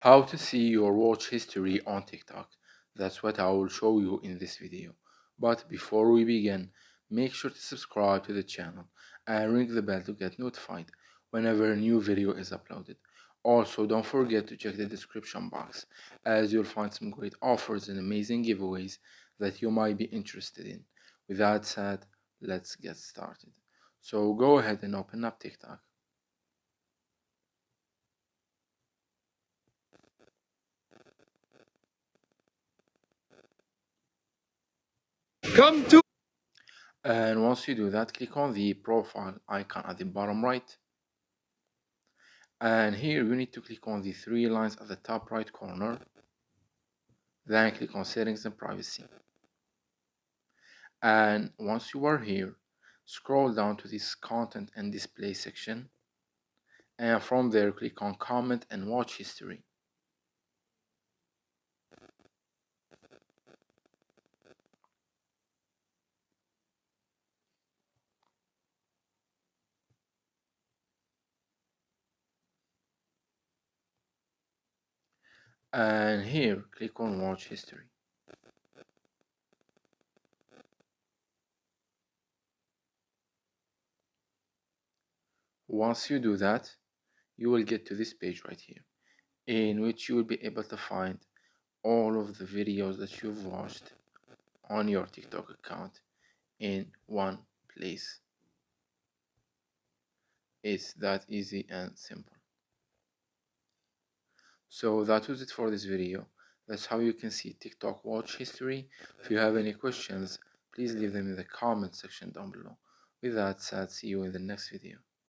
How to see your watch history on TikTok. That's what I will show you in this video. But before we begin, make sure to subscribe to the channel and ring the bell to get notified whenever a new video is uploaded. Also, don't forget to check the description box as you'll find some great offers and amazing giveaways that you might be interested in. With that said, let's get started. So go ahead and open up TikTok. And once you do that, click on the profile icon at the bottom right. And here you need to click on the three lines at the top right corner. Then click on settings and privacy. And once you are here, scroll down to this content and display section. And from there, click on comment and watch history. And here, click on watch history. Once you do that, you will get to this page right here, in which you will be able to find all of the videos that you've watched on your TikTok account in one place. It's that easy and simple. So that was it for this video. That's how you can see TikTok watch history. If you have any questions, please leave them in the comment section down below. With that said, see you in the next video.